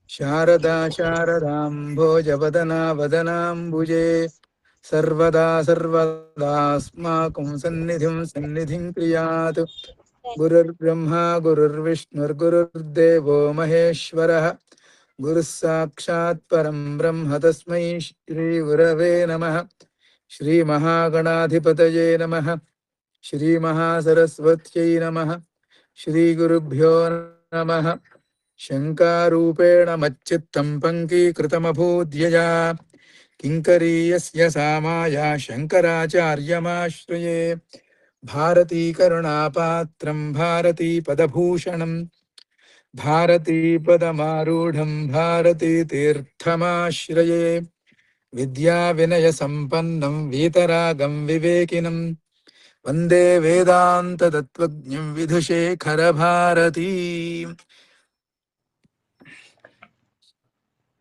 శారదా శారదాంభోజవదనా వదనాంబుజే సర్వదా సర్వదాస్మాకం సన్నిధిం క్రియాత్. గురుర్బ్రహ్మా గురుర్విష్ణుర్గురుర్దేవో మహేశ్వరః. గురుః సాక్షాత్ పరం బ్రహ్మ తస్మై శ్రీ గురవే నమః. శ్రీ మహాగణాధిపతయే నమః. శ్రీ మహాసరస్వత్యై నమః. శ్రీ గురుభ్యో నమః. శంకారూపేణ మచ్చిత్తం పంకీకృతమభూద్యయా కింకరీయస్య సామాయా శంకరాచార్యమాశ్రయే. భారతీకరుణాపాత్రం భారతీపదభూషణం భారతీపదమారూఢం భారతీతీర్థమాశ్రయే. విద్యావినయసంపన్నం వీతరాగం వివేకినం వందే వేదాంతతత్త్వజ్ఞం విధుశేఖరభారతీ.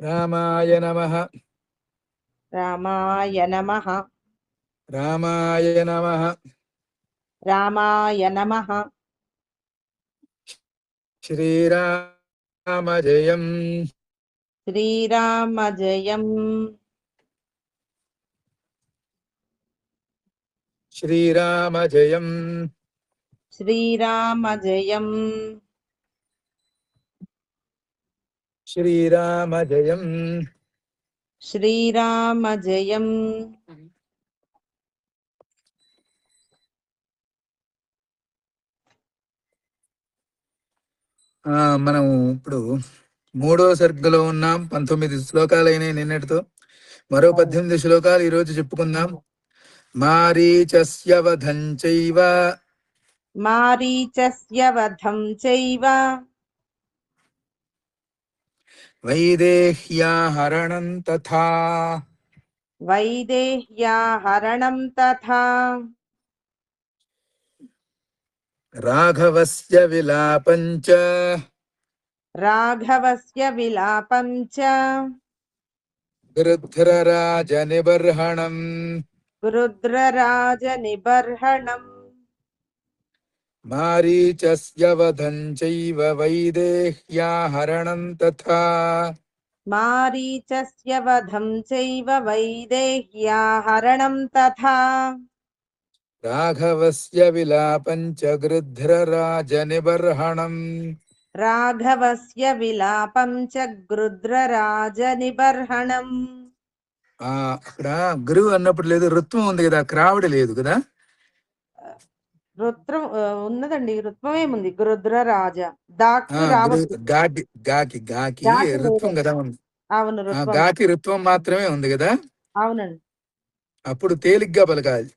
రామాయ నమః. రామాయ నమః. రామాయ నమః. రామాయ నమః. శ్రీరామ జయం. శ్రీరామ జయం. శ్రీరామ జయం. శ్రీరామ జయం. శ్రీరామ జయం. శ్రీరామ జయం. మనం ఇప్పుడు 3వ సర్గలో ఉన్నాం. 19 శ్లోకాలైనాయి నిన్నటితో. మరో 18 శ్లోకాలు ఈరోజు చెప్పుకుందాం. మారీచస్య వధం చైవ. మారీచస్య వధం చైవ. వైదేహ్యా హరణం తథా. వైదేహ్యా హరణం తథా. రాఘవస్య విలాపం చ. రాఘవస్య విలాపం చ. గృధ్రరాజ నిబర్హణం. గృధ్రరాజ నిబర్హణం. మారీచస్య వధం చైవ వైదేహ్యా హరణం తథా. మారీచస్య వధం చైవ వైదేహ్యా హరణం తథా. రాఘవస్య విలాపం చ గృధ్రరాజ నిబర్హణం. రాఘవస్య విలాపం చ గృధ్రరాజ నిబర్హణం. అక్కడ గురువు అన్నప్పుడు లేదు, రుత్వం ఉంది కదా, క్రావిడ లేదు కదా. రుత్రం ఉన్నదండి, రుత్వమేముంది. గృధ్రరాజ దాకి రావచ్చు. గాకి గాకి గాకి రుత్వం కదా ఉంది. అవును, రుత్వం. గాకి రుత్వం మాత్రమే ఉంది కదా. అవునండి. అప్పుడు తేలిగ్గా పలకాలి.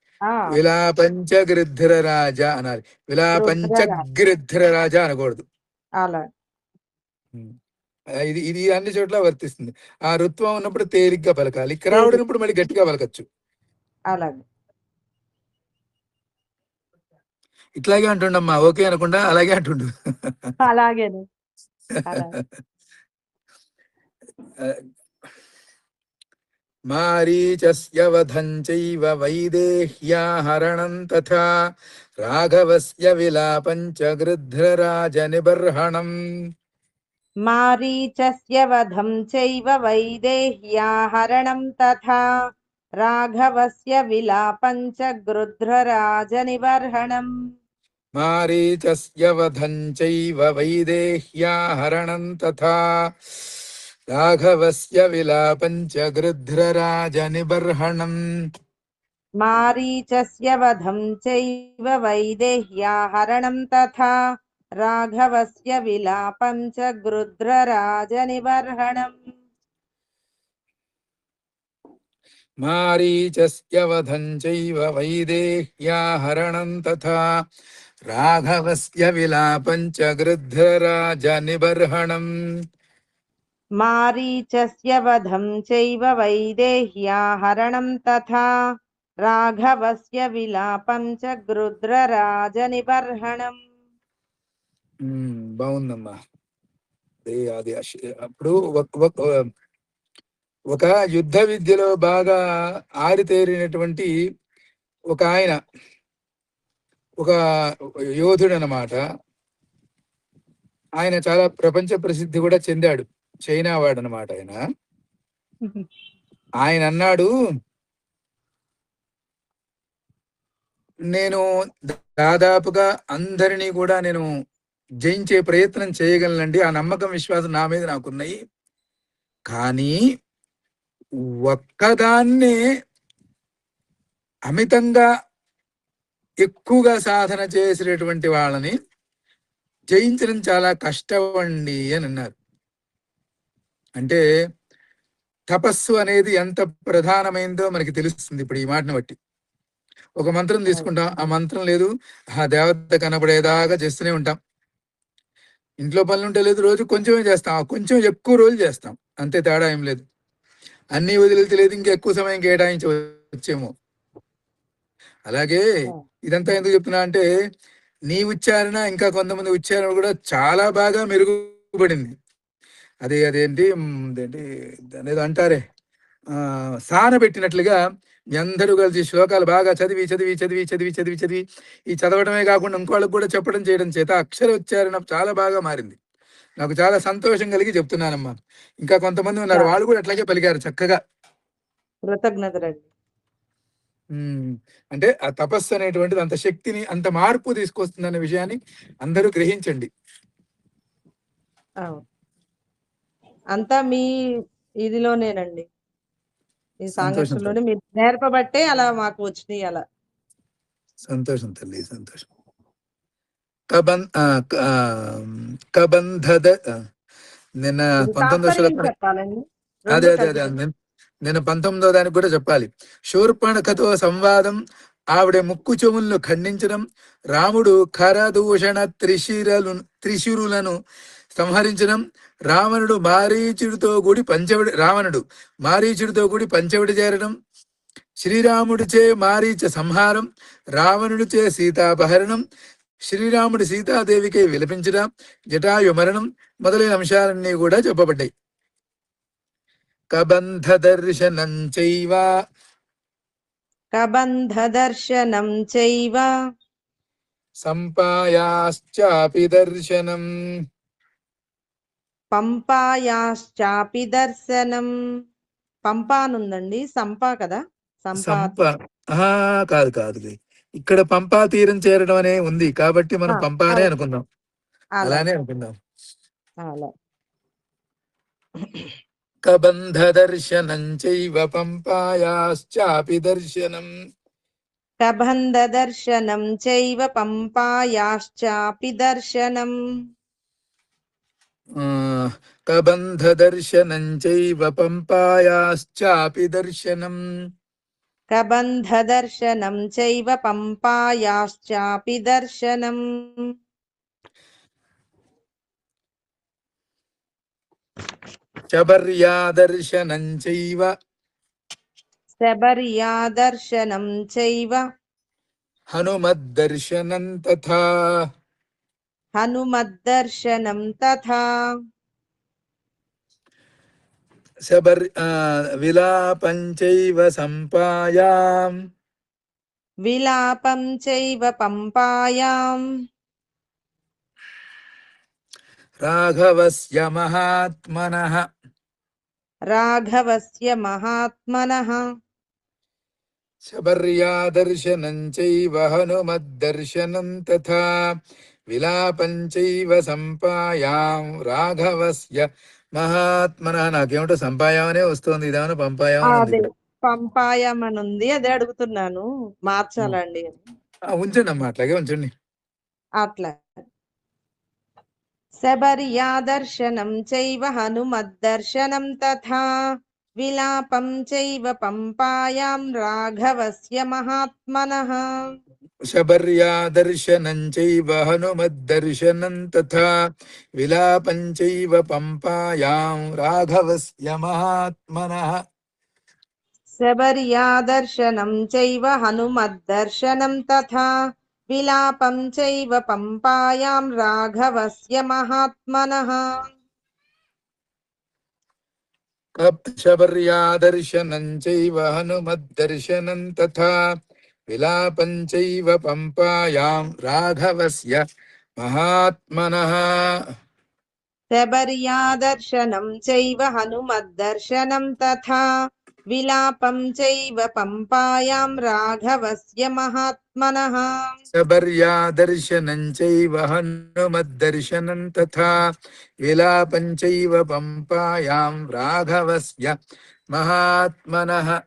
విలాపంచ గృధ్రరాజ అనాలి. విలాపంచ గృధ్రరాజ అనకూడదు. అలా ఇది ఇది అన్ని చోట్ల వర్తిస్తుంది. ఆ రుత్వం ఉన్నప్పుడు తేలిగ్గా పలకాలి, క్రావుడినప్పుడు మళ్ళీ గట్టిగా పలకచ్చు. అలాగే ఇట్లాగే అంటుండమ్మా, ఓకే అనకుండా అలాగే అంటుండు. అలాగే మారీచస్య వధం చైవ వైదేహ్యా హరణం తథా. రాఘవస్య విలాపం చ గృధ్రరాజ నిబర్హణం. మారీచస్య వధం చైవ వైదేహ్యా హరణం తథా. రాఘవస్య విలాపం చ గృధ్రరాజ నిబర్హణం. మారీచస్య వధం చైవ వైదేహ్యా హరణం తథా. రాఘవస్య విలాపం చ గృధ్రరాజ నిబర్హణం. మారీచస్య వధం చైవ వైదేహ్యా హరణం తథా. రాఘవస్య విలాపం చ గృధ్రరాజ నిబర్హణం. మారీచస్య వధం చైవ వైదేహ్యా హరణం తథా. రాఘవస్య విలాపం చ గృధ్రరాజ నిబర్హణం. మారీచస్య వధం చైవ వైదేహ్యా హరణం తథా. రాఘవస్య విలాపం చ గృధ్రరాజ నిబర్హణం. బాగుందమ్మా. అది అప్పుడు ఒక యుద్ధ విద్యలో బాగా ఆరితేరినటువంటి ఒక ఆయన, ఒక యోధుడు అన్నమాట. ఆయన చాలా ప్రపంచ ప్రసిద్ధి కూడా చెందాడు. చైనా వాడు అనమాట ఆయన. ఆయన అన్నాడు, నేను దాదాపుగా అందరినీ కూడా నేను జయించే ప్రయత్నం చేయగలనండి. ఆ నమ్మకం, విశ్వాసం నా మీద నాకున్నాయి. కానీ ఒక్కదాన్నే అమితంగా ఎక్కువగా సాధన చేసినటువంటి వాళ్ళని జయించడం చాలా కష్టం అండి అని అన్నారు. అంటే తపస్సు అనేది ఎంత ప్రధానమైందో మనకి తెలుస్తుంది ఇప్పుడు ఈ మాటను బట్టి. ఒక మంత్రం తీసుకుంటాం, ఆ మంత్రం లేదు, ఆ దేవత కనబడేదాకా చేస్తూనే ఉంటాం. ఇంట్లో పనులు ఉంటే లేదు, రోజు కొంచెమే చేస్తాం, కొంచెం ఎక్కువ రోజులు చేస్తాం, అంతే, తేడా ఏం లేదు. అన్నీ వదిలితే లేదు, ఇంకా ఎక్కువ సమయం కేటాయించవచ్చేమో. అలాగే ఇదంతా ఎందుకు చెప్తున్నా అంటే, నీ ఉచ్చారణ ఇంకా కొంతమంది ఉచ్చారణ కూడా చాలా బాగా మెరుగుపడింది. అదేంటి అనేది అంటారే, సాన పెట్టినట్లుగా మీ అందరూ కలిసి శ్లోకాలు బాగా చదివి చదివి చదివి చదివి చదివి చదివి ఈ చదవడమే కాకుండా ఇంకోళ్ళకి కూడా చెప్పడం చేయడం చేత అక్షర ఉచ్చారణ చాలా బాగా మారింది. నాకు చాలా సంతోషం కలిగి చెప్తున్నానమ్మా. ఇంకా కొంతమంది ఉన్నారు, వాళ్ళు కూడా అట్లాగే పలికారు చక్కగా. కృతజ్ఞతలండి. అంటే ఆ తపస్సు అనేటువంటిది అంత శక్తిని, అంత మార్పు తీసుకొస్తుందనే విషయాన్ని అందరూ గ్రహించండి. అంతా మీ ఇదిలోనేనండి, ఈ సంతోషం సాంగత్యంలోనే మీరు నేర్పబట్టే అలా మాకు వచ్చినాయి. అలా సంతోషం తల్లి, సంతోషం. కబంధద నిన్న 19వ శ్లోకం. అదే అదే అదే నిన్న 19వ దానికి కూడా చెప్పాలి. శూర్పణఖతో సంవాదం, ఆవిడ ముక్కు చెవులను ఖండించడం, రాముడు ఖరదూషణ త్రిశిరులను సంహరించడం, రావణుడు మారీచుడితో కూడి పంచవడి చేరడం, శ్రీరాముడిచే మారీచ సంహారం, రావణుడిచే సీతాపహరణం, శ్రీరాముడి సీతాదేవికి విలపించడం, జటాయు మరణం మొదలైన అంశాలన్నీ కూడా చెప్పబడ్డాయి. కబంధ దర్శనం చైవ సంపాయాశ్చాపి దర్శనం పంపానుందండి, సంపా కదా, కాదు కాదు, ఇక్కడ పంపా తీరం చేరడం అనే ఉంది కాబట్టి మనం పంపానే అనుకుందాం, అలానే అనుకుందాం. కబంధ దర్శనం చైవ పంపాయాశ్చాపి దర్శనం. కబంధ దర్శనం చైవ పంపాయాశ్చాపి దర్శనం. కబంధ దర్శనం చైవ పంపాయాశ్చాపి దర్శనం. కబంధ దర్శనం చైవ పంపాయాశ్చాపి దర్శనం. శబర్యాదర్శనం చైవ శబర్యాదర్శనం చైవ హనుమద్దర్శనం తథా. హనుమద్దర్శనం తథా. విలాపం చైవ సంపాయాం. విలాపం చైవ పంపాయాం. రాఘవస్య మహాత్మనః. రాఘవస్య మహాత్మనః. శబర్యాదర్శనం చైవ హనుమద్దర్శనం తథా. విలాపం చైవ సంపాయాం రాఘవస్య మహాత్మనః. నాకేమిటో సంపాయాం అనే వస్తుంది, ఇదేమన్నా పంపాయాం అని. పంపాయాం అని ఉంది, అదే అడుగుతున్నాను, మార్చాలండి. ఉంచండి అమ్మా, అట్లాగే ఉంచండి. అట్లా శబర్యాదర్శనం చైవ హనుమద్దర్శనం తథా. విలాపం చైవ పంపాయాం రాఘవస్య మహాత్మనః. శబర్యాదర్శనం చైవ హనుమద్దర్శనం తథా. విలాపం చైవ పంపాయాం రాఘవస్య మహాత్మనః. శబర్యాదర్శనం చైవ హనుమద్దర్శనం తథా. విలాపం చైవ పంపాయాం రాఘవస్య మహాత్మనః. శబర్యాదర్శనం చైవ హనుమద్దర్శనం తథా. విలాపం చైవ పంపాయాం రాఘవస్య మహాత్మనః. శబర్యాదర్శనం చైవ హనుమద్దర్శనం తథా విలాపం చైవ పంపాయాం రాఘవస్య మహాత్మనః. శబర్యాదర్శనం చైవ హనుమద్దర్శనం తథా విలాపం చైవ పంపాయాం రాఘవస్య మహాత్మనః.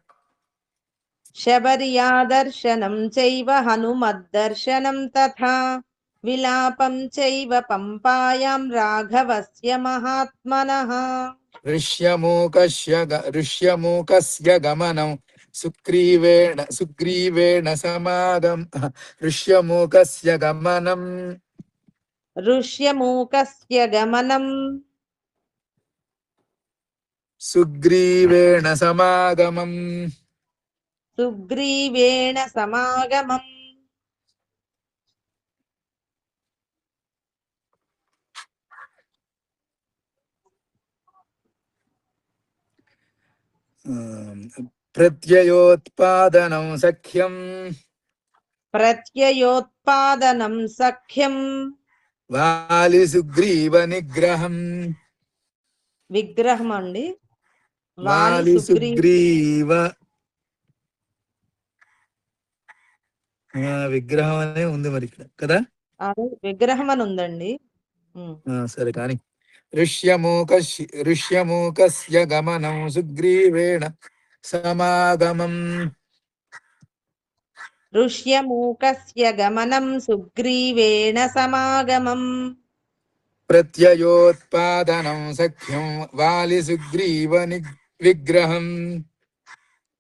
శబర్యాదర్శనం చైవ హనుమద్దర్శనం తథా విలాపం చైవ పంపాయాం రాఘవస్య మహాత్మనః. ఋష్యమూకస్య గమనం సుగ్రీవేణ సమాగం ఋష్యమూకస్య గమనం ఋష్యమూకస్య గమనం సుగ్రీవేణ సమాగమం. సుగ్రీవేణ సమాగమం. ప్రత్యయోత్పాదనం సఖ్యం ప్రత్యయోత్పాదనం సఖ్యం వాలి సుగ్రీవ నిగ్రహం. విగ్రహం అండి. వాలి సుగ్రీవ విగ్రహం అనే ఉంది మరి ఇక్కడ కదా. విగ్రహం అని ఉందండి. సరే కానీ ఋష్యమూకస్య గమనం సుగ్రీవేణ సమాగమం. ఋష్యమూకస్య గమనం సుగ్రీవేణ సమాగమం. ప్రత్యయోత్పాదనం సఖ్యం వాలి సుగ్రీవ విగ్రహం.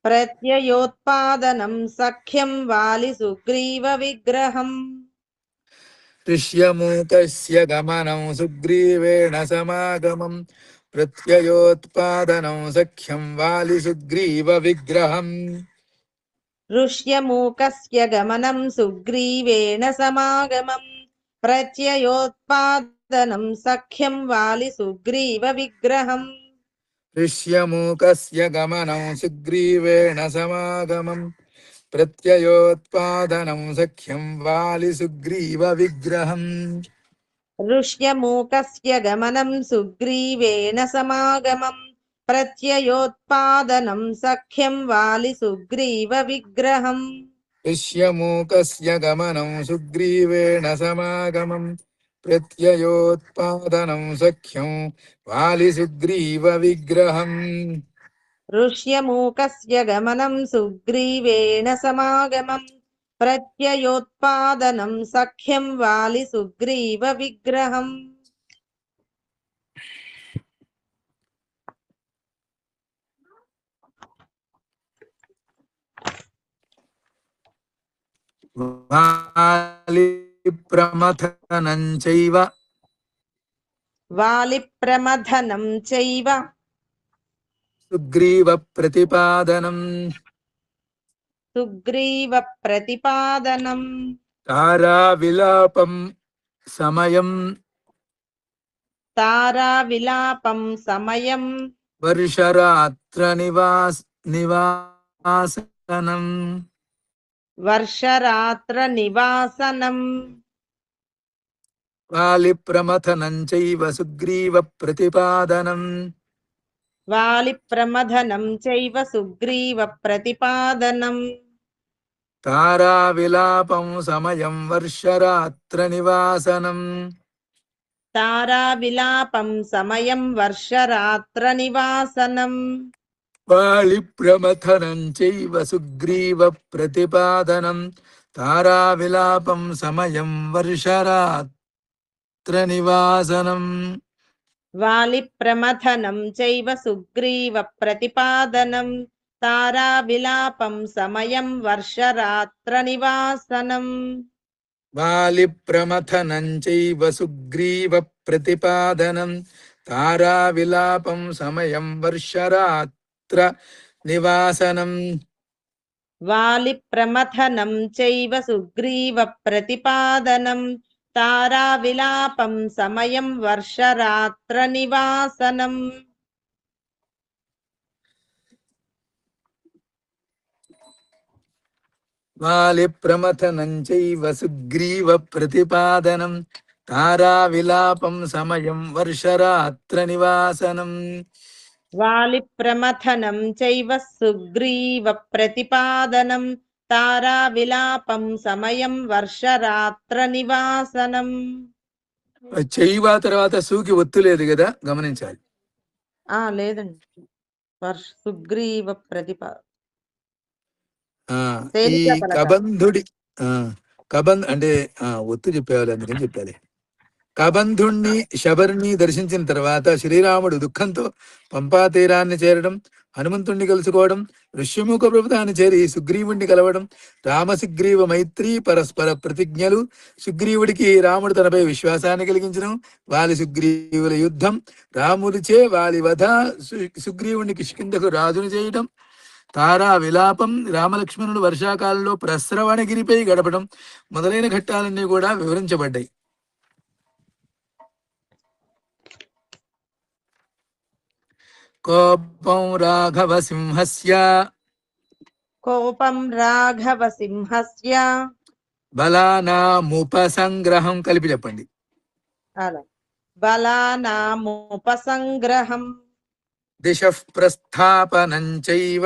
ప్రత్యయోత్పాదనం సఖ్యం వాలి సుగ్రీవ విగ్రహం. ఋష్యమూకస్య గమనం సుగ్రీవేణ సమాగమం ప్రత్యయోత్పాదనం సఖ్యం వాలి సుగ్రీవ విగ్రహం. ఋష్యమూకస్య గమనం సుగ్రీవేణ సమాగమం ప్రత్యయోత్పాదనం సఖ్యం వాలి సుగ్రీవ విగ్రహం. ఋష్యమూకస్య గమనం సుగ్రీవేణ సమాగమం ప్రత్యయోత్పాదనం సఖ్యం వాలి సుగ్రీవ విగ్రహం. ఋష్యమూకస్య గమనం సుగ్రీవేణ సమాగమం ప్రత్యయోత్పాదనం సఖ్యం వాలి సుగ్రీవ విగ్రహం. ఋష్యమూకస్య గమనం సుగ్రీవేణ సమాగమం ప్రత్యయోత్పాదనం సఖ్యం వాలి సుగ్రీవ విగ్రహం. ఋష్యమూకస్య గమనం సుగ్రీవేణ సమాగమం ప్రత్యయోత్పాదనం సఖ్యం వాలి సుగ్రీవ విగ్రహం. వాలి ప్రమథనం చైవ వాలి ప్రమథనం చైవ సుగ్రీవ ప్రతిపాదనం. సుగ్రీవ ప్రతిపాదనం. తారా విలాపం సమయం తారా విలాపం సమయం వర్షరాత్ర నివాసనం. వర్షరాత్ర నివాసనం. వాలి ప్రమథనం చైవ సుగ్రీవ ప్రతిపాదనం. వాలి ప్రమథనం చైవ సుగ్రీవ ప్రతిపాదనం. తారా విలాపం సమయం వర్షరాత్ర నివాసనం. తారా విలాపం సమయం వర్షరాత్ర నివాసనం. వాలి ప్రమథనం చైవ సుగ్రీవ ప్రతిపాదనం. తారా విలాపం సమయం వర్షరాత్ర నివాసనం. వాలి ప్రమథనం చైవ సుగ్రీవ ప్రతిపాదనం. తారా విలాపం సమయం వర్షరాత్ర నివాసనం. వాలి ప్రమథనం చైవ సుగ్రీవ ప్రతిపాదనం. తారా విలాపం సమయం వర్షరాత్ర నివాసనం. వాలి ప్రమథనం చైవ సుగ్రీవ ప్రతిపాదనం. తారా విలాపం సమయం వర్షరాత్ర నివాసనం. వాలి ప్రమథనం చైవ సుగ్రీవ ప్రతిపాదనం. తారా విలాపం సమయం వర్షరాత్ర నివాసనం. వాలి ప్రమథనం చైవ సుగ్రీవ ప్రతిపాదనం తారా విలాపం సమయం వర్షరాత్ర నివాసనం. చైవ తర్వాత సూకి ఒత్తు లేదు కదా, గమనించాలి. లేదండి, సుగ్రీవ ఈ కబంధుడి అంటే ఒత్తు చెప్పేవాళ్ళు, అందుకని చెప్పాలి. కబంధుణ్ణి శబరిని దర్శించిన తర్వాత శ్రీరాముడు దుఃఖంతో పంపా తీరాన్ని చేరడం, హనుమంతుణ్ణి కలుసుకోవడం, ఋష్యముఖ పర్వతాన్ని చేరి సుగ్రీవుణ్ణి కలవడం, రామసుగ్రీవ మైత్రి పరస్పర ప్రతిజ్ఞలు, సుగ్రీవుడికి రాముడు తనపై విశ్వాసాన్ని కలిగించడం, వాలి సుగ్రీవుల యుద్ధం, రాముడిచే వాలి వధ, సుగ్రీవుణ్ణి కిష్కింధకు రాజును చేయడం, తారా విలాపం, రామలక్ష్మణుడు వర్షాకాలంలో ప్రస్రవణగిరిపై గడపడం మొదలైన ఘట్టాలన్నీ కూడా వివరించబడ్డాయి. కోపం రాఘవ సింహస్య బలానాముపసంగ్రహం. కలిపి చెప్పండి. బలానాముపసంగ్రహం దిశః ప్రస్థాపనం చైవ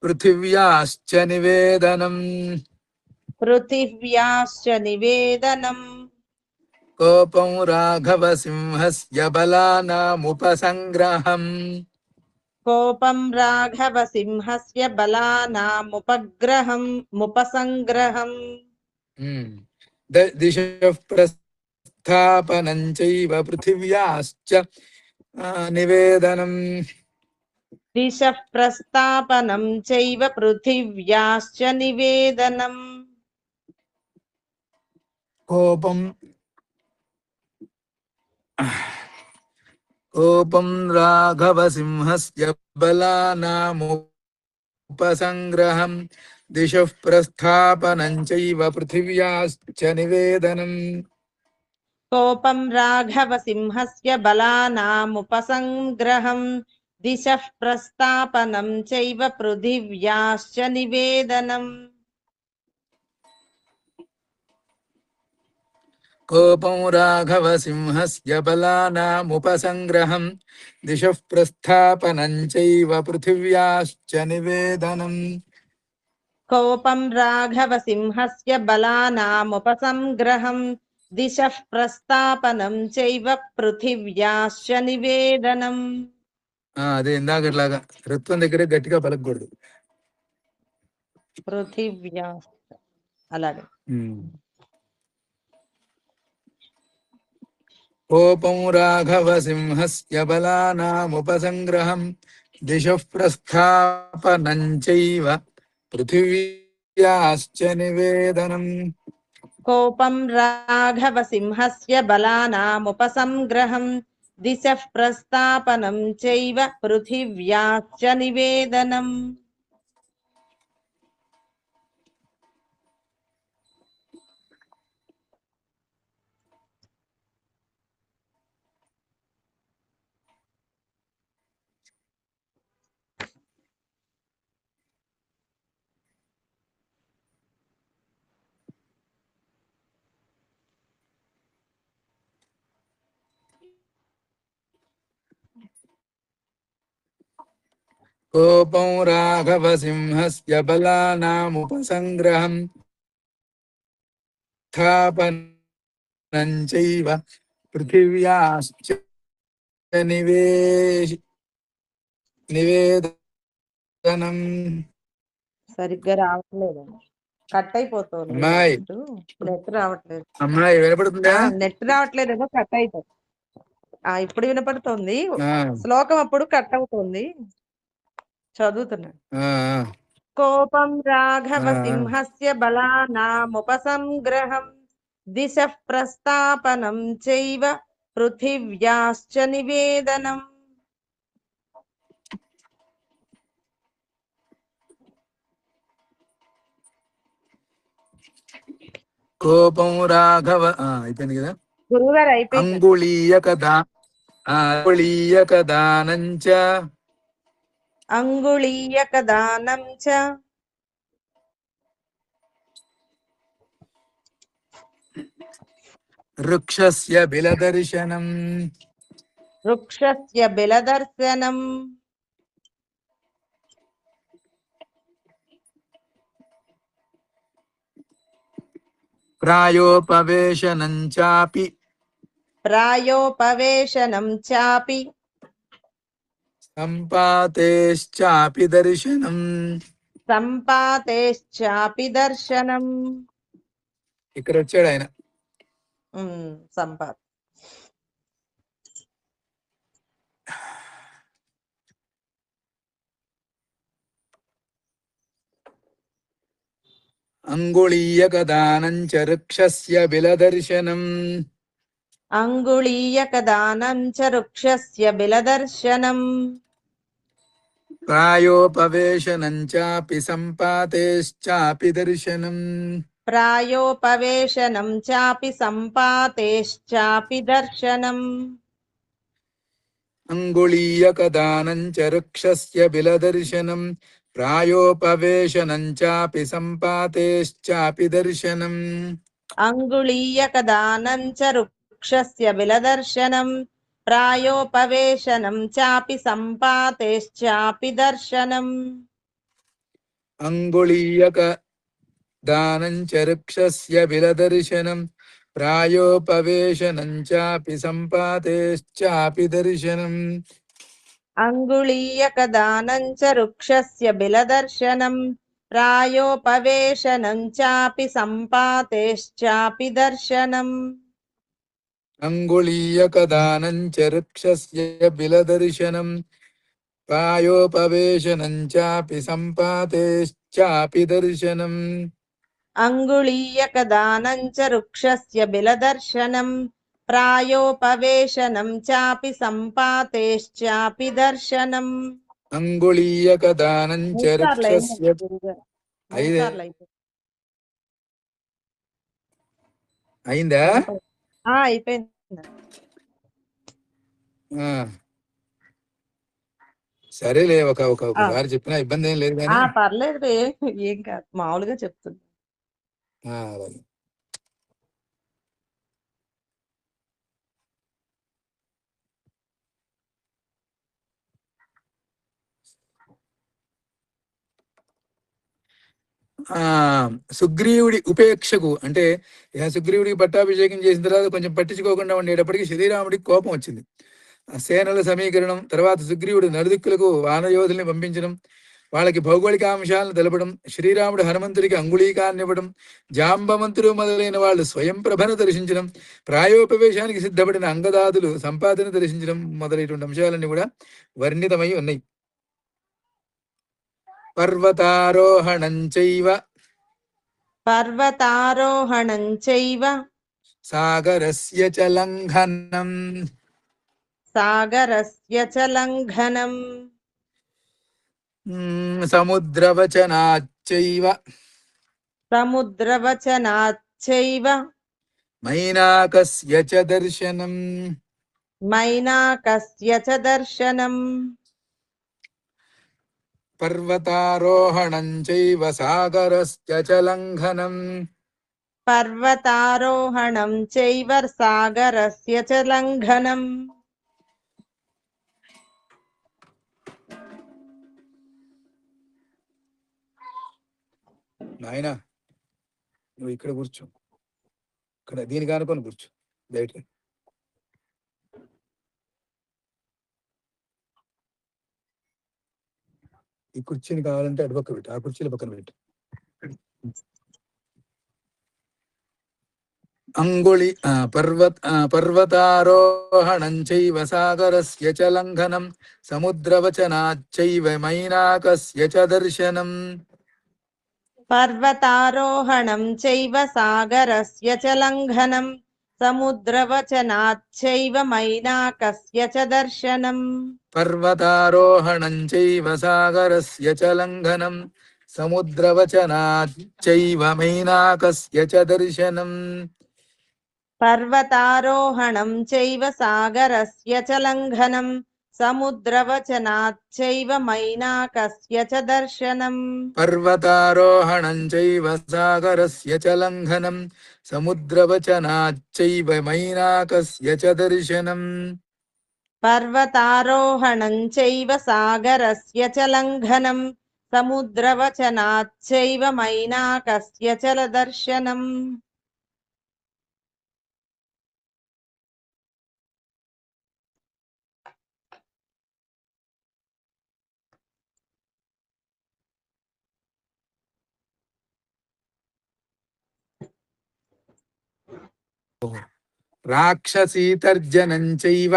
పృథివ్యాశ్చ నివేదనం. కోపం రాఘవ సింహస్య బలానాముపసంగ్రహం. ముపసంగ్రహం. దిశః ప్రస్థాపనం చైవ పృథివ్యాశ్చ నివేదనం. దిశః ప్రస్థాపనం చైవ పృథివ్యాశ్చ నివేదనం. కోపం రాఘవ సింహస్య బలానాముపసంగ్రహం దిశః ప్రస్థాపనం చైవ పృథివ్యాశ్చ నివేదనం. కోపం రాఘవ సింహస్య బలానాముపసంగ్రహం దిశః ప్రస్థాపనం చైవ పృథివ్యాశ్చ నివేదనం. కోపం రాఘవ సింహస్య బలానాముపసంగ్రహం దిశః ప్రస్థాపనం చైవ పృథివ్యాశ్చ నివేదనం. కోపం రాఘవ సింహస్య బలానాముపసంగ్రహం దిశః ప్రస్థాపనం చైవ పృథివ్యాశ్చ నివేదనం. అదే ఇందాకట్లాగా ఋత్వం దగ్గర గట్టిగా పలకూడదు. పృథివ్యాశ్చ అలాగే. కోపం రాఘవ సింహస్య బలానాముపసంగ్రహం దిశః ప్రస్థాపనం చైవ పృథివ్యాశ్చ నివేదనం. కోపం రాఘవ సింహస్య బలానాముపసంగ్రహం దిశః ప్రస్థాపనం చైవ పృథివ్యాశ్చ నివేదనం. కోపం రాఘవ సింహస్య బలానాముపసంగ్రహం స్థాపనం చైవ పృథివ్యాశ్చ నివేదనం. సరిగ్గా రావట్లేదు, కట్ అయిపోతుంది. నెట్ రావట్లేదు. అమ్మాయి వినపడుతుందా? నెట్ రావట్లేదు, ఏదో కట్ అయిపోతుంది. ఇప్పుడు వినపడుతుంది. శ్లోకం అప్పుడు కట్ అవుతుంది. చదువుతున్నా. కోపం రాఘవ సింహస్య బలానాముపసంగ్రహం దిశః ప్రస్థాపనం చైవ పృథివ్యాశ్చ నివేదనం. కోపం రాఘవ అయిపోయింది కదా. గురువుగారు అయిపోయింది. అంగుళీయకదానంచ అంగుళీయకదానం చ వృక్షస్య బిలదర్శనం వృక్షస్య బిలదర్శనం ప్రాయోపవేశనం చాపి ప్రాయోపవేశనం చాపి సంపాతేశ్చాపి దర్శనం. సంపాతేశ్చాపి దర్శనం. ఇక్కడ వచ్చాడు ఆయన. సంపాత్ అంగుళీయకదానం చ వృక్షస్య బిలదర్శనం. అంగుళీయకదానం చ వృక్షస్య బిలదర్శనం. ప్రాయోపవేశనం చాపి సంపాతేశ్చాపి దర్శనం. ప్రాయోపవేశనం చాపి సంపాతేశ్చాపి దర్శనం. అంగుళీయకదానం చ వృక్షస్య బిలదర్శనం. ప్రాయోపవేశనం చాపి సంపాతేశ్చాపి దర్శనం. అంగుళీయకదానం చ వృక్షస్య బిలదర్శనం. ప్రాయోపవేశనం చాపి సంపాతేశ్చాపి దర్శనం. అంగుళీయకదానం చ వృక్షస్య బిలదర్శనం. ప్రాయోపవేశనం చాపి సంపాతేశ్చాపి దర్శనం. అంగుళీయకదానం చ వృక్షస్య బిలదర్శనం. ప్రాయోపవేశనం చాపి సంపాతేశ్చాపి దర్శనం. అంగుళీయకదానం చ వృక్షస్య బిలదర్శనం. ప్రాయోపవేశనం చాపి సంపాతేశ్చాపి దర్శనం. అంగుళీయకదానం చ వృక్షస్య బిలదర్శనం. ప్రాయోపవేశనం చాపి సంపాతేశ్చాపి దర్శనం. అంగుళీయకదానం చ వృక్షస్య అయిందా? అయిపోయింది. సరేలే, ఒకసారి చెప్పినా ఇబ్బంది ఏం లేదు కానీ. పర్లేదు, ఏం కాదు, మామూలుగా చెప్తున్నా. అలాగే. సుగ్రీవుడి ఉపేక్షకు అంటే సుగ్రీవుడికి పట్టాభిషేకం చేసిన తర్వాత కొంచెం పట్టించుకోకుండా ఉండేటప్పటికి శ్రీరాముడికి కోపం వచ్చింది. సేనల సమీకరణం తర్వాత సుగ్రీవుడు నలుదిక్కులకు వానయోధుల్ని పంపించడం, వాళ్ళకి భౌగోళిక అంశాలను తెలపడం, శ్రీరాముడు హనుమంతుడికి అంగుళీకాన్ని ఇవ్వడం, జాంబవంతుడు మొదలైన వాళ్ళు స్వయం ప్రభను దర్శించడం, ప్రాయోపవేశానికి సిద్ధపడిన అంగదాదులు సంపాదన దర్శించడం మొదలైనటువంటి అంశాలన్నీ కూడా వర్ణితమై ఉన్నాయి. పర్వతారోహణం చైవ సాగరస్య చ లంఘనం సముద్రవచనాచ్చైవ మైనాకస్య చ దర్శనం. పర్వతారోహణం చైవ సాగరస్య చ లంఘనం. పర్వతారోహణం చైవ సాగరస్య చ లంఘనం. నాయనా, నువ్వు ఇక్కడ కూర్చో, ఇక్కడ దీనికి అనుకొని కూర్చో బయట. ఈ కుర్చీని కావాలంటే అటు పక్క పెట్టు, ఆ కుర్చీల పక్కన పెట్టు. పర్వతారోహణం చైవ సాగరస్య చ లంఘనం సముద్రవచనాచ్చైవ మైనాకస్య చ దర్శనం. పర్వతారోహణం చైవ సాగరస్య చ లంఘనం సముద్రవచనాచ్చైవ మైనాకస్య చ దర్శనం. పర్వతారోహణం చైవ సాగరస్య చ లంఘనం సముద్రవచనాచ్చైవ మైనాకస్య చ దర్శనం. పర్వతారోహణం చైవ సాగరస్య చ లంఘనం समुद्रवचनाच्चैव मैनाकस्य च दर्शनम् पर्वतारोहणं चैव सागरस्य च लङ्घनं समुद्रवचनाच्चैव मैनाकस्य च दर्शनम् पर्वतारोहणं चैव सागरस्य च लङ्घनं समुद्रवचनाच्चैव मैनाकस्य च दर्शनम् राक्षसीतर्जनं चैव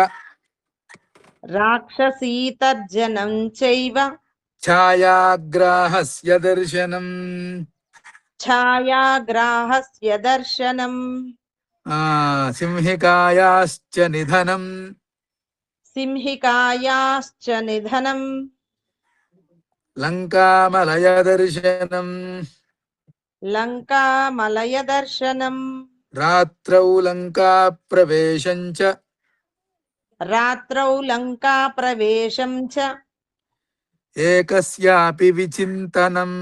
राक्षसीतर्जनं चैव छायाग्राहस्य दर्शनम् छायाग्राहस्य दर्शनम् सिंहिकायाश्च निधनम् सिंहिकायाश्च निधनम् लङ्कामलयदर्शनम् लङ्कामलयदर्शनम् रात्रौ लङ्काप्रवेशं च रात्रौ लङ्काप्रवेशं च एकस्यापि विचिन्तनम्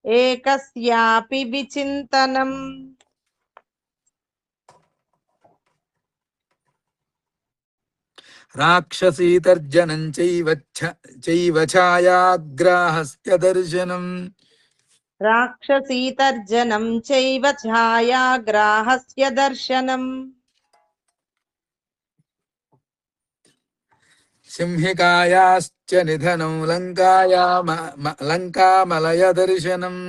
एकस्यापि विचिन्तनम् राक्षसीतर्जनं चैव छायाग्राहस्य दर्शनम् राक्षसीतर्जनं चैव छायाग्राहस्य दर्शनम् सिंहिकायाश्च निधनं लङ्कामलयदर्शनम्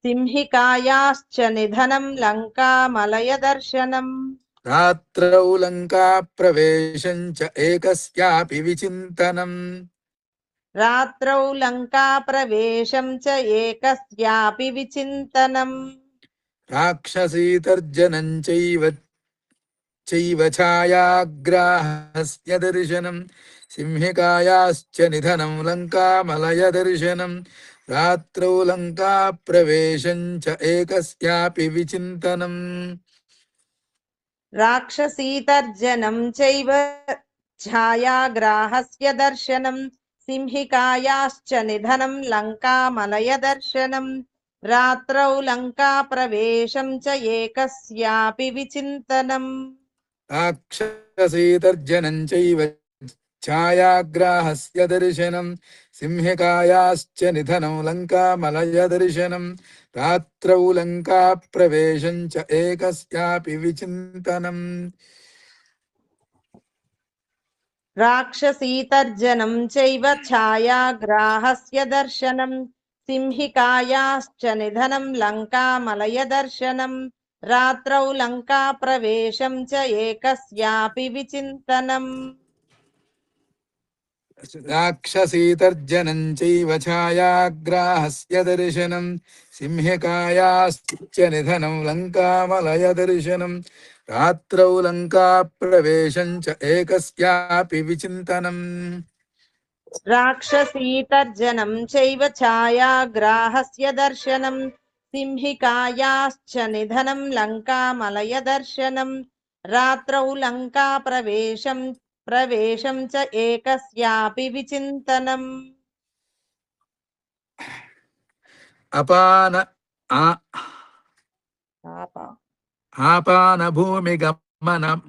सिंहिकायाश्च निधनं लङ्कामलयदर्शनम् रात्रौ लङ्काप्रवेशं च एकस्यापि विचिन्तनम् रात्रौ लङ्काप्रवेशं च एकस्यापि विचिन्तनम् राक्षसीतर्जनं चैव छायाग्राहस्य दर्शनम् सिंहिकायाश्च निधनं लङ्कामलयदर्शनम् रात्रौ लङ्काप्रवेशं च एकस्यापि विचिन्तनम् राक्षसीतर्जनं चैव छायाग्राहस्य दर्शनम् सिंहिकायाश्च निधनं लङ्कामलयदर्शनम् रात्रौ लङ्काप्रवेशं च एकस्यापि विचिन्तनम् राक्षसीतर्जनं चैव छायाग्राहस्य दर्शनम् सिंहिकायाश्च निधनं लङ्कामलयदर्शनम् रात्रौ लङ्काप्रवेशं च एकस्यापि विचिन्तनम् राक्षसीतर्जनं चैव छायाग्राहस्य दर्शनम् सिंहिकायाश्च निधनं लङ्कामलयदर्शनम् रात्रौ लङ्काप्रवेशं च एकस्यापि विचिन्तनम् राक्षसीतर्जनं चैव छायाग्राहस्य दर्शनम् सिंहिकायाश्च निधनं लङ्कामलयदर्शनम् रात्रौ लङ्काप्रवेशं च एकस्यापि विचिन्तनम् राक्षसीतर्जनं चैव छायाग्राहस्य दर्शनम् सिंहिकायाश्च निधनं लङ्कामलयदर्शनम् रात्रौ लङ्काप्रवेशं च एकस्यापि विचिन्तनम् अपान आ- आपानभूमिगमनम्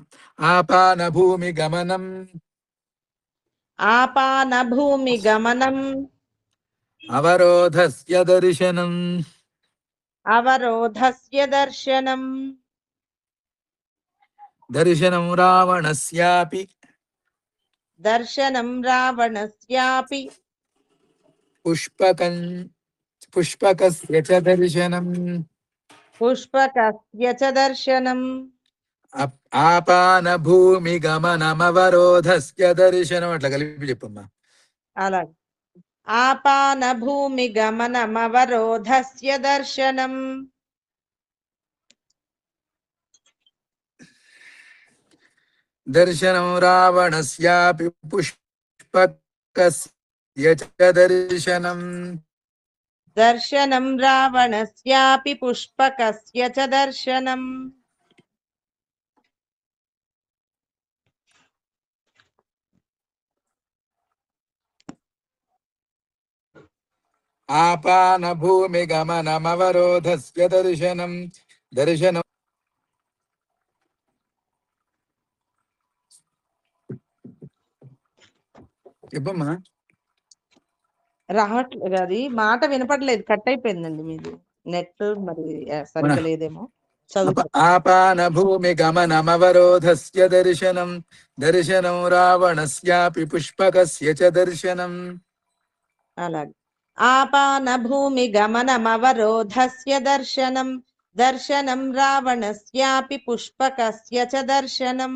आपानभूमिगमनम् अवरोधस्य दर्शनम् अवरोधस्य दर्शनम् दर्शनं रावणस्यापि दर्शनं रावणस्यापि पुष्पकस्य च दर्शनम् पुष्पकस्य च दर्शनम् आपानभूमिगमनमवरोधस्य दर्शनम् అట్లా కలిపి చెప్పమ్మా అలాగే आपानभूमिगमनमवरोधस्य दर्शनम् दर्शनं रावणस्यापि पुष्पकस्य च दर्शनम् दर्शनं रावणस्यापि पुष्पकस्य च दर्शनम् ఆపాన భూమి గమనమవరోధస్య దర్శనం దర్శనం చెప్పమ్మా. రావట్లేదు, అది మాట వినపడలేదు, కట్ అయిపోయిందండి మీది. నెట్ మరి సరిగ్గా లేదేమో. చదువుతా. ఆపాన భూమి గమనమవరోధస్య దర్శనం దర్శనం రావణస్యాపి పుష్పకస్య చ దర్శనం. అలాగే. ఆపాన భూమి గమనమవరోధస్య దర్శనం దర్శనం రావణస్యాపి పుష్పకస్య చ దర్శనం.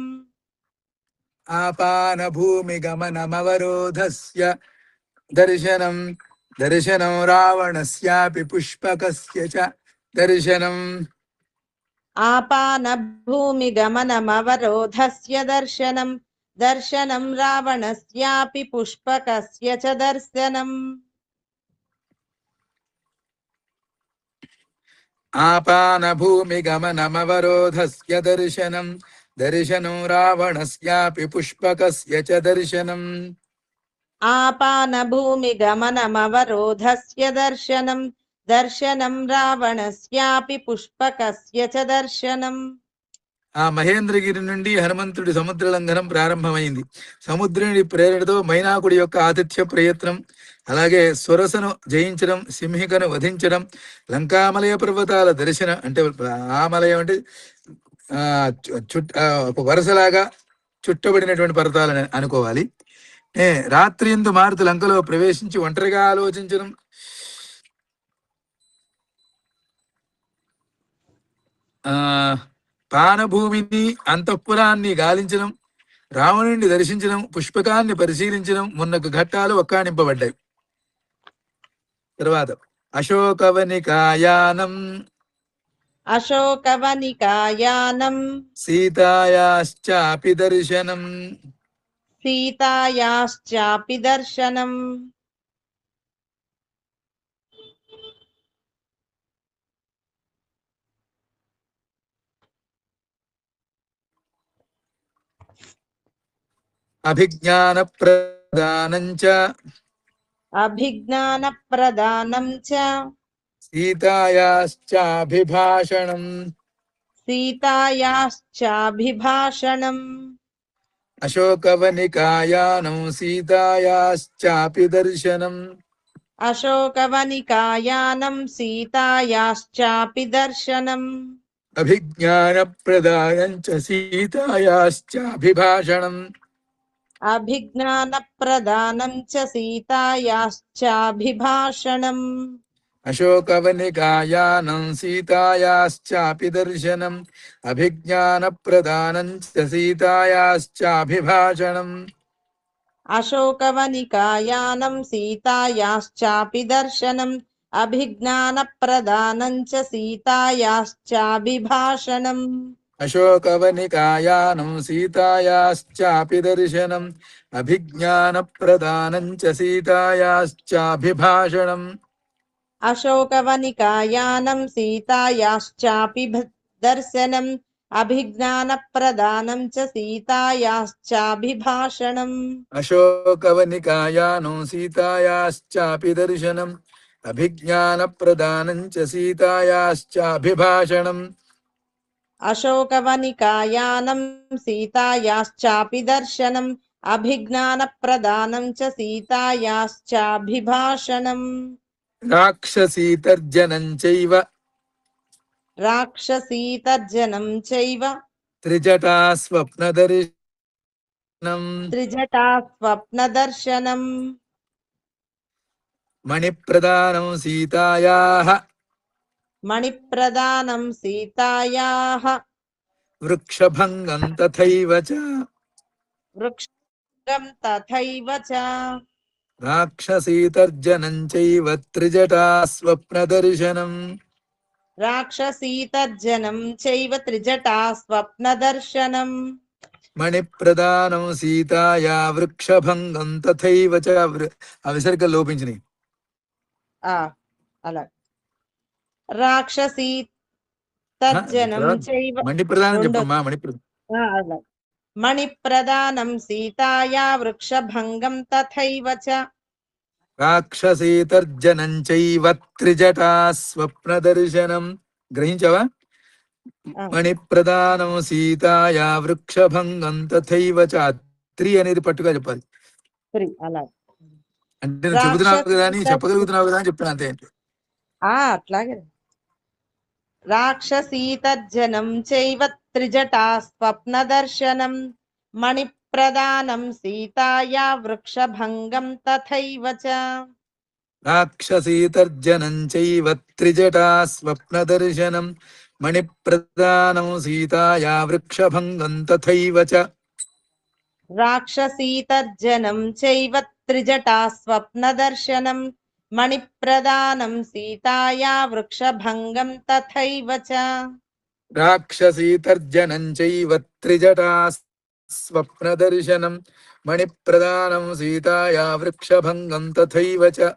ఆపాన భూమి గమనమవరోధస్య దర్శనం దర్శనం రావణస్యాపి పుష్పకస్య చ దర్శనం. ఆపాన భూమి గమనమవరోధస్య దర్శనం దర్శనం రావణస్యాపి పుష్పకస్య చ దర్శనం. ఆపాన భూమి గమనమవరోధస్య దర్శనం దర్శనం రావణస్యాపి పుష్పకస్య చ దర్శనం. ఆపాన భూమి గమనమవరోధస్య దర్శనం దర్శనం రావణస్యాపి పుష్పకస్య చ దర్శనం. ఆ మహేంద్రగిరి నుండి హనుమంతుడి సముద్ర లంఘనం ప్రారంభమైంది. సముద్రుని ప్రేరణతో మైనాకుడి యొక్క ఆతిథ్య ప్రయత్నం, అలాగే సురసను జయించడం, సింహికను వధించడం, లంకామలయ పర్వతాల దర్శనం, అంటే ఆమలయం అంటే ఒక వరుసలాగా చుట్టబడినటువంటి పర్వతాలని అనుకోవాలి. రాత్రి ఎందు మారుతు లంకలో ప్రవేశించి ఒంటరిగా ఆలోచించడం, పానభూమిని అంతఃపురాన్ని గాలించడం, రావణుడిని దర్శించడం, పుష్పకాన్ని పరిశీలించడం మున్నగు ఘట్టాలు ఒక్కాణింపబడ్డాయి. తర్వాత అశోకవనికాయానం అశోకవనికాయానం సీతాయాశ్చాపి దర్శనం సీతాయాశ్చాపి దర్శనం. అభిజ్ఞాన ప్రదానం చ అభిజ్ఞాన ప్రదానం చ సీతాయాశ్చాభిభాషణం సీతాయాశ్చాభిభాషణం. అశోకవనికాయానం సీతాయాశ్చాపి దర్శనం అశోకవనికాయానం సీతాయాశ్చాపి దర్శనం. అభిజ్ఞాన ప్రదానం చ సీతాయాశ్చాభిభాషణం అభిజ్ఞాన ప్రదానం చ సీతాయాశ్చాభిభాషణం. అశోకవనికాయానం సీతాయాశ్చాపి దర్శనం అభిజ్ఞాన ప్రదానం చ సీతాయాశ్చాభిభాషణం. అశోకవనికాయానం సీతాయాశ్చాపి దర్శనం అభిజ్ఞాన ప్రదానం చ సీతాయాశ్చాభిభాషణం. అశోకవనికాయానం సీతాయాశ్చాపి దర్శనం అభిజ్ఞాన ప్రదానం చ సీతాయాశ్చాభిభాషణం. అశోకవనికాయానం సీతాయాశ్చాపి దర్శనం అభిజ్ఞాన ప్రదానం చ సీతాయాశ్చాభిభాషణం. అశోకవనికాయానం సీతాయాశ్చాపి దర్శనం అభిజ్ఞాన ప్రదానం చ సీతాయాశ్చాభిభాషణం. అశోకవనికాయానం సీతాయాశ్చాపి దర్శనం అభిజ్ఞాన ప్రదానం చ సీతాయాశ్చాభిభాషణం. రాక్షసీతర్జనం చైవ రాక్షసీతర్జనం చైవ త్రిజటా స్వప్నదర్శనం త్రిజటా స్వప్నదర్శనం. మణిప్రదానం సీతాయాః మణిప్రదానం సీతాయాః వృక్షభంగం తథైవ చ వృక్షం తథైవ చ. రాక్షసీతర్జనం చైవ త్రిజటా స్వప్నదర్శనం రాక్షసీతర్జనం చైవ త్రిజటా స్వప్నదర్శనం. మణిప్రదానం సీతాయా వృక్షభంగం తథైవ చ. అవి సరిగ్గా లోపించినాయి. అలా రాక్షసీతర్జనం చైవ మణిప్రదానం చెప్పమ్మా. అలా మణిప్రదానం సీతాయా వృక్షభంగం తథైవ చ. రాక్షసీతర్జనం చైవ త్రిజటా స్వప్నదర్శనం. గ్రహించవా? మణిప్రదానం సీతాయా వృక్షభంగం తథైవ చ. త్రి అనేది పట్టుగా చెప్పాలి. అలా అంటే నువ్వు చెబుతున్నావు కదా అని, చెప్పగలుగుతున్నావు కదా అని చెప్పాను అంతే. అట్లాగే. రాక్షసీతర్జనం చైవ త్రిజటా స్వప్నదర్శనం మణిప్రదానం సీతాయా వృక్షభంగం తథైవ చ. రాక్షసీతర్జనం చైవ త్రిజటా స్వప్నదర్శనం మణిప్రదానం సీతాయా వృక్షభంగం తథైవ చ. రాక్షసీతర్జనం చైవ త్రిజటా స్వప్నదర్శనం మణిప్రదానం సీతాయా వృక్షభంగం తథైవ చ. రాక్షసీతర్జనం చైవ త్రిజటా స్వప్నదర్శనం మణిప్రదానం సీతాయా వృక్షభంగం తథైవ చ.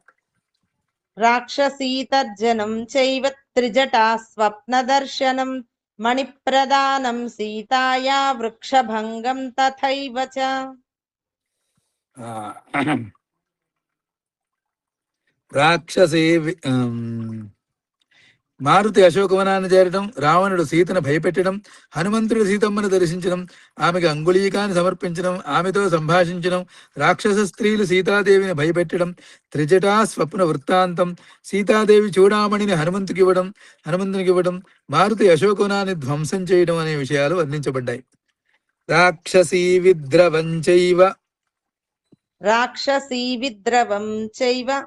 రాక్షసీతర్జనం చైవ త్రిజటా స్వప్నదర్శనం మణిప్రదానం సీతాయా వృక్షభంగం తథైవ చ. రాక్షసే మారుతి అశోకవనాన్ని చేరడం, రావణుడు సీతను భయపెట్టడం, హనుమంతుడు సీతమ్మను దర్శించడం, ఆమెకు అంగుళీకాన్ని సమర్పించడం, ఆమెతో సంభాషించడం, రాక్షస స్త్రీలు సీతాదేవిని భయపెట్టడం, త్రిజటా స్వప్న వృత్తాంతం, సీతాదేవి చూడామణిని హనుమంతునికి ఇవ్వడం, మారుతి అశోకవనాన్ని ధ్వంసం చేయడం అనే విషయాలు వర్ణించబడ్డాయి. రాక్షసీ విద్రవం చైవ. రాక్షసీ విద్రవం చైవ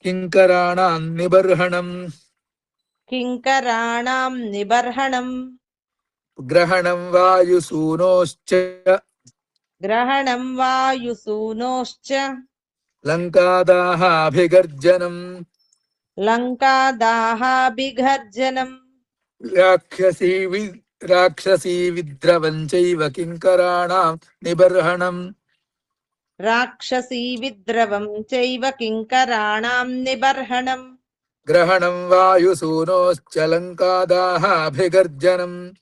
కింకరాణాం నిబర్హణం. కింకరాణాం నిబర్హణం. గ్రహణం వాయుసూనోశ్చ. గ్రహణం వాయుసూనోశ్చ. లంకాదాహాభిగర్జనం. లంకాదాహాభిగర్జనం. రాక్షసీ విద్రవం చైవ కింకరాణాం నిబర్హణం. రాక్షసీ విద్రవం చైవ కింకరాణాం నిబర్హణం. గ్రహణం వాయుసూనోశ్చ లంకాదాహాభిగర్జనం.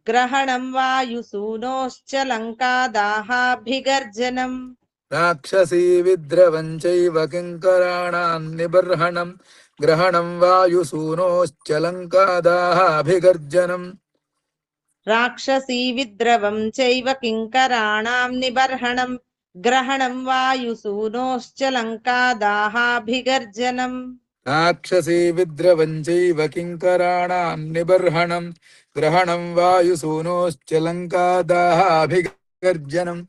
గ్రహణం వాయుసూనోశ్చ లంకాదాహాభిగర్జనం. రాక్షసీ విద్రవం చైవ కింకరాణాం నిబర్హణం. గ్రహణం వాయుసూనోశ్చ లంకాదాహాభిగర్జనం. రాక్షసీ విద్రవం చైవ కింకరాణాం నిబర్హణం. గ్రహణం వాయుసూనోశ్చ లంకాదాహాభిగర్జనం. రాక్షసీ విద్రవం చైవ కింకరాణాం నిబర్హణం. గ్రహణం వాయుసూనోశ్చ లంకాదాహాభిగర్జనం.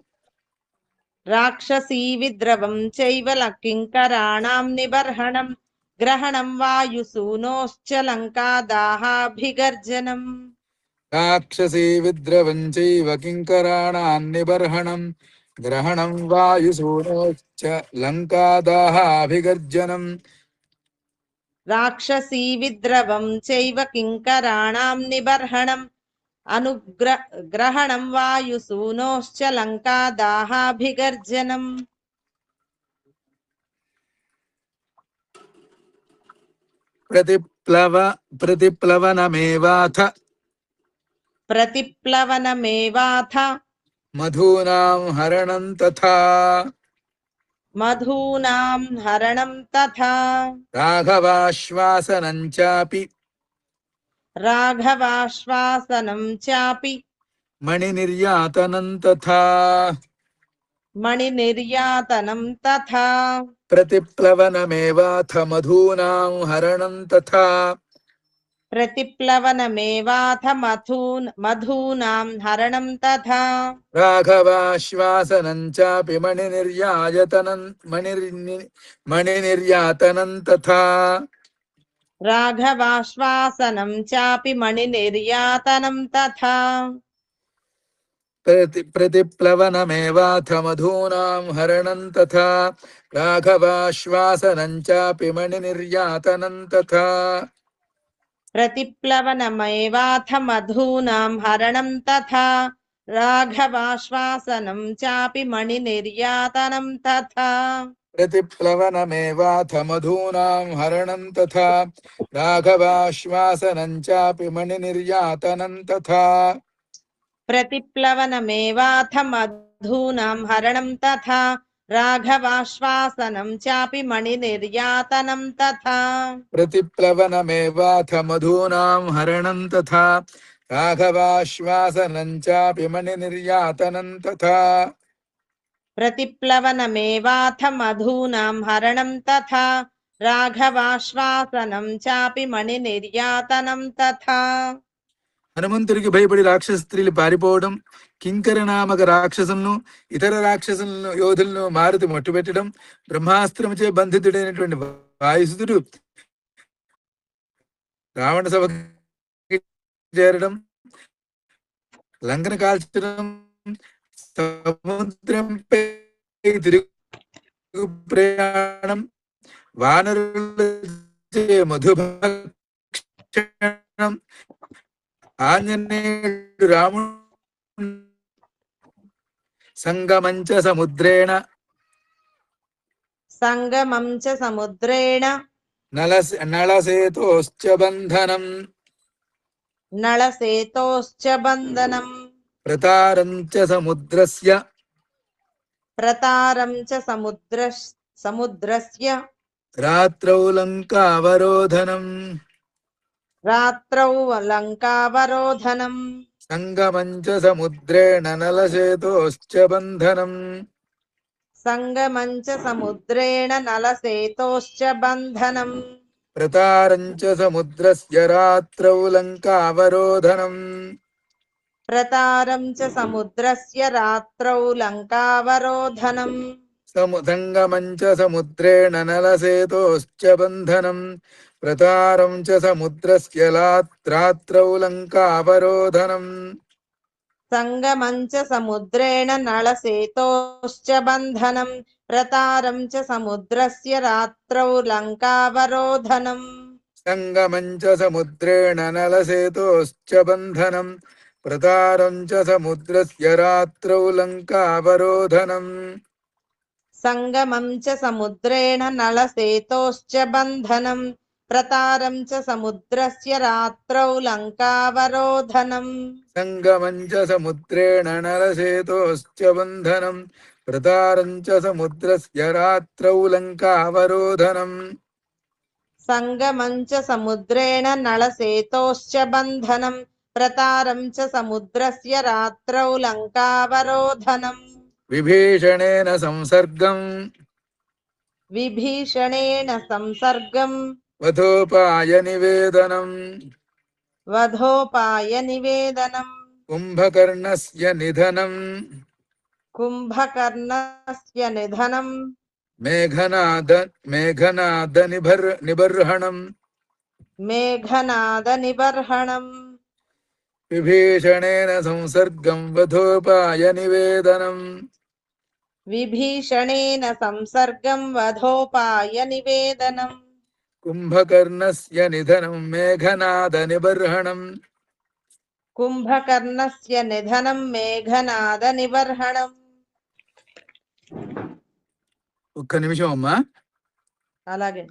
రాక్షసీ విద్రవం చైవ కింకరాణాం నిబర్హణం. గ్రహణం వాయుసూనోశ్చ లంకాదాహాభిగర్జనం. రాక్షసీ విద్రవం చైవ కింకరాణాం నిబర్హణం. గ్రహణం వాయుసూనోశ్చ లంకాదాహాభిగర్జనం. రాక్షసీ విద్రవం చైవ కింకరాణాం నిబర్హణం. గ్రహణం వాయుసూనోశ్చ లంకాదాహాభిగర్జనం. ప్రతిప్లవనమేవాథ. ప్రతిప్లవనమేవాథ. మధూనాం హరణం తథా. మధూనాం హరణం తథా. రాఘవాశ్వాసనం చాపి. రాఘవాశ్వాసనం చాపి. మణినిర్యాతనం తథా. మణినిర్యాతనం తథా. ప్రతిప్లవనమేవాథ మధూనాం హరణం తథా. ప్రతిప్లవనమేవాథ మధూనాం హరణం తథా. రాఘవాశ్వాసనం చాపి మణినిర్యాతనం తథా. రాఘవాశ్వాసనం చాపి మణినిర్యాతనం తథా. ప్రతిప్లవనమేవాథ మధూనాం హరణం తథా. రాఘవాశ్వాసనం చాపి మణినిర్యాతనం తథా. ప్రతిప్లవనమేవాథ మధూనాం హరణం తథా. రాఘవాశ్వాసనం చాపి మణినిర్యాతనం తథా. ప్రతిప్లవనమేవాథ మధూనాం హరణం తథా. రాఘవాశ్వాసనం చాపి మణినిర్యాతనం తథా. ప్రతిప్లవనమేవాథ మధూనాం హరణం తథా. రాఘవాశ్వాసనం చాపి మణినిర్యాతనం తథా ప్రతిప్లవనమేవాథ మధూనాం హరణం తథా రాఘవాశ్వాసనం చాపి మణినిర్యాతనం తథా ప్రతిప్లవనమేవాథ మధూనాం హరణం తథా రాఘవాశ్వాసనం చాపి మణినిర్యాతనం తథా. హనుమంతుడికి భయపడి రాక్షస స్త్రీలు పారిపోవడం, కింకర నామక రాక్షసులను, ఇతర రాక్షసులను యోధులను మారుతి మట్టుపెట్టడం, బ్రహ్మాస్త్రముచే బంధితుడైనటువంటి వాయుసుతుడు రావణ సభకి చేరడం, లంకన కాల్చడం, సముద్రంపై తిరుగు ప్రయాణం, వానరులచే మధుభక్షణం, ఆంజనేయుడు రాముడు సంగమంచ సముద్రేణ నళసేతోశ్చ బంధనం ప్రతారం చ సముద్రస్య రాత్రౌ లంకావరోధనం సంగమంచ సముద్రేణ నలసేతోశ్చ బంధనం ప్రతారం చ సముద్రస్య రాత్రౌ లంకావరోధనం సంగమం చ సముద్రేణ నలసేతోశ్చ బంధనం ప్రతారం చ సముద్రస్య రాత్రౌ లంకావరోధనం సంగమం చ సముద్రేణ నళసేతోశ్చ బంధనం ప్రతారం చ సముద్రస్య రాత్రౌ లంకావరోధనం సంగమం చ సముద్రేణ నలసేతోశ్చ బంధనం ప్రతారం చ సముద్రస్య రాత్రౌ లంకావరోధనం సంగమం చ సముద్రేణ నళసేతోశ్చ బంధనం ప్రతారం చ సముద్రస్య రాత్రౌ లంకావరోధనం సంగమం చ సముద్రేణ నలసేతోశ్చ బంధనం ప్రతారం చ సముద్రస్య రాత్రౌ లంకావరోధనం సంగమం చ సముద్రేణ నళసేతోశ్చ బంధనం ప్రతారం చ సముద్రస్య రాత్రౌ లంకావరోధనం విభీషణేన సంసర్గం వధోపాయ నివేదనం కుంభకర్ణస్య నిధనం మేఘనాద నిబర్హణం విభీషణేన సంసర్గం వధోపాయ నివేదనం కుంభకర్ణస్య నిధనం మేఘనాద నిబర్హణం. ఒక్క నిమిషం అమ్మా. అలాగే.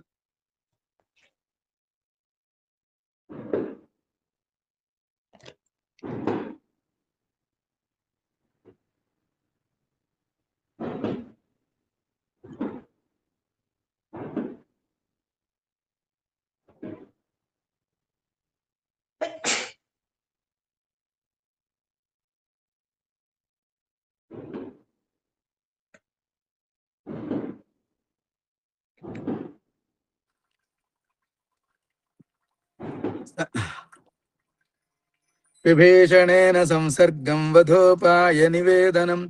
విభీషణేన సంసర్గం వధోపాయ నివేదనం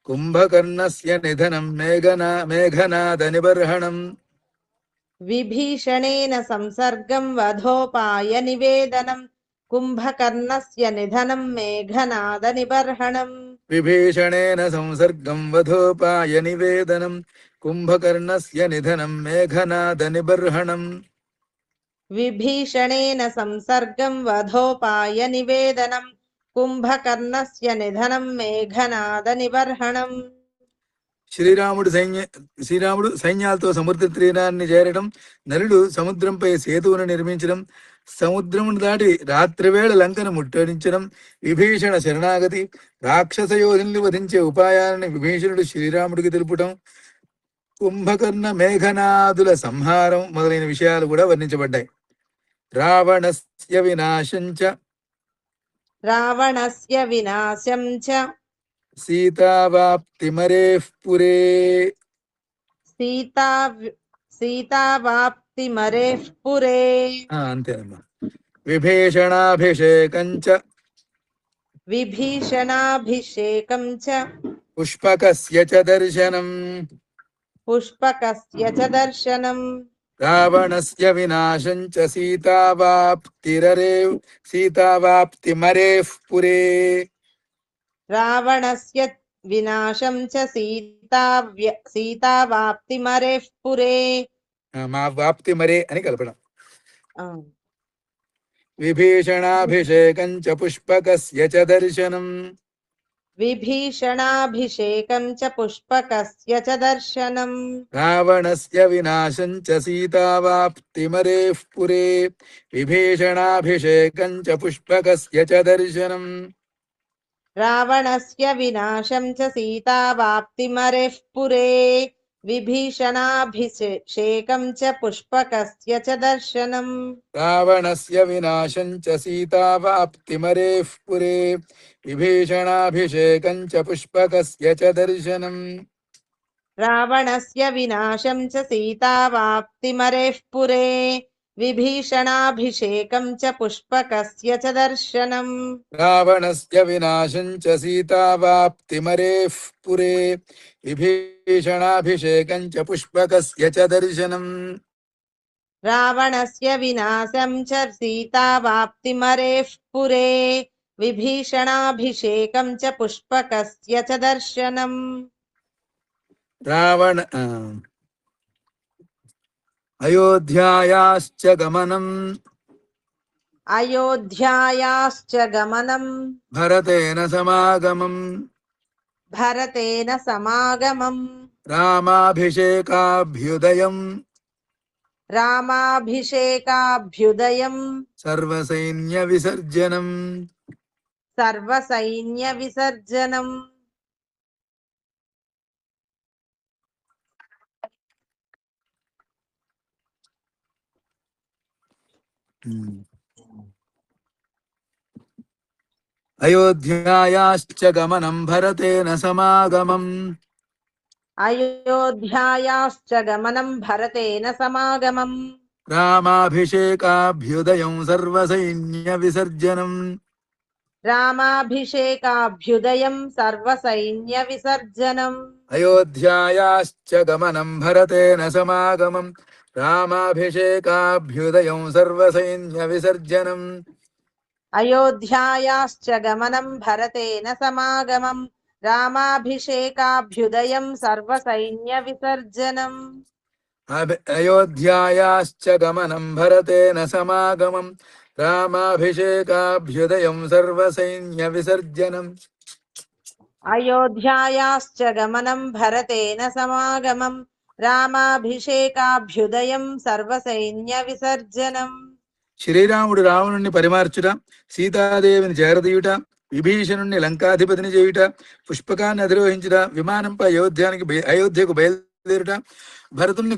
కుంభకర్ణస్య నిధనం మేఘనాద నిబర్హణం విభీషణేన సంసర్గం వధోపాయ నివేదనం కుంభకర్ణస్య నిధనం మేఘనాద నిబర్హణం విభీషణేన సంసర్గం వధోపాయ నివేదనం కుంభకర్ణస్య నిధనం మేఘనాద నిబర్హణం విభీషణేన సంసర్గం వధోపాయ నివేదనం కుంభకర్ణస్య నిధనం మేఘనాద నిబర్హణం. శ్రీరాముడు సైన్యాలతో సముద్ర తీరాన్ని చేరడం, నలుడు సముద్రంపై సేతువును నిర్మించడం, సముద్రమును దాటి రాత్రివేళ లంకను ముట్టడించడం, విభీషణ శరణాగతి, రాక్షస యోధుల్ని వధించే ఉపాయాలని విభీషణుడు శ్రీరాముడికి తెలుపటం, కుంభకర్ణ మేఘనాదుల సంహారం మొదలైన విషయాలు కూడా వర్ణించబడ్డాయి. రావణస్య వినాశంచ రావణస్య వినాశం చ సీతావాప్తిమరేః పురే సీతా సీతావాప్తిమరేః పురే అంతేనమ్మా. విభీషణాభిషేకంచ విభీషణాభిషేకం చ పుష్పకస్య చ దర్శనం పుష్పకస్య చ దర్శనం రావణస్య వినాశం చ సీతావాప్తిమరేః పురే రావణస్య వినాశం చ సీతావాప్తిమరేః పురే మా వాప్తిమరే అని కలపడం. ఆ, విభీషణాభిషేకం చ పుష్పకస్య చ దర్శనం విభీషణాభిషేకం చ పుష్పకస్య చ దర్శనం రావణస్య వినాశం చ సీతావాప్తిమరేః పురే విభీషణాభిషేకం చ పుష్పకస్య చ దర్శనం రావణస్య వినాశం చ సీతావాప్తిమరేః పురే విభీషణాభిషేకం చ పుష్పకస్య చ దర్శనం రావణస్య వినాశం చ సీతావాప్తిమరేః పురే విభీషణాభిషేకం చ పుష్పకస్య చ దర్శనం రావణస్య వినాశం చ సీతావాప్తిమరేః పురే విభీషణాభిషేకం చ పుష్పకస్య చ దర్శనం రావణస్య వినాశం చ సీతావాప్తిమరేః పురే విభీషణాభిషేకం చ పుష్పకస్య చ దర్శనం రావణస్య వినాశం చ సీతావాప్తిమరేః పురే విభీషణాభిషేకం చ పుష్పకస్య చ దర్శనం రావణ అయోధ్యాయాశ్చ గమనం అయోధ్యాయాశ్చ గమనం భరతేన సమాగమం భరతేన సమాగమం రామాభిషేకాభ్యుదయం రామాభిషేకాభ్యుదయం సర్వసైన్య విసర్జనం సర్వసైన్య విసర్జనం అయోధ్యాయాశ్చ గమనం భరతేన సమాగమం అయోధ్యాయాశ్చ గమనం భరతేన సమాగమం రామాభిషేకాభ్యుదయం సర్వసైన్య విసర్జనం రామాభిషేకాభ్యుదయం సర్వసైన్య విసర్జనం అయోధ్యాయాశ్చ గమనం భరతేన సమాగమం రామాభిషేకాభ్యుదయం సర్వసైన్య విసర్జనం అయోధ్యాయాశ్చ గమనం భరతేన సమాగమం రామాభిషేకాభ్యుదయం సర్వసైన్య విసర్జనం అయోధ్యాయాశ్చ గమనం భరతేన సమాగమం రామాభిషేకాభ్యుదయం సర్వసైన్య విసర్జనం అయోధ్యాయాశ్చ గమనం భరతేన సమాగమం రామాభిషేకాభ్యుదయం సర్వసైన్య విసర్జనం శ్రీరాముడు రావణుణ్ణి పరిమార్చుట, సీతాదేవిని చేరదీయుట, విభీషణుణ్ణి లంకాధిపతిని చేయుట, పుష్పకాన్ని అధిరోహించుట, విమానంపై అయోధ్యకు బయలుదేరుట, భరతుణ్ణి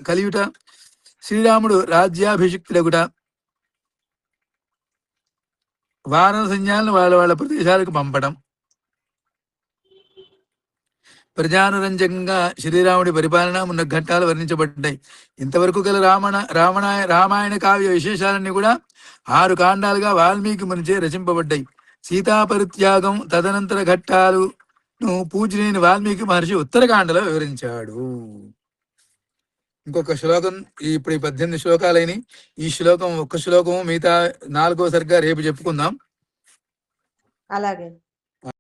కలియుట, శ్రీరాముడు రాజ్యాభిషిక్తుడగుట, వానర సైన్యాలను వాళ్ళ వాళ్ళ ప్రదేశాలకు పంపడం, ప్రజానురంజకంగా శ్రీరాముడి పరిపాలన ఉన్న ఘట్టాలు వర్ణించబడ్డాయి. ఇంతవరకు గల రామాయణ కావ్య విశేషాలన్నీ కూడా 6 కాండాలుగా వాల్మీకి మునిచే రచింపబడ్డాయి. సీతాపరిత్యాగం తదనంతర ఘట్టాలను పూజనేని వాల్మీకి మహర్షి ఉత్తరకాండలో వివరించాడు. ఇంకొక శ్లోకం, ఇప్పుడు 18 శ్లోకాలైన ఈ శ్లోకం ఒక్క శ్లోకము, మిగతా 4వ సర్గ రేపు చెప్పుకుందాం. అలాగే.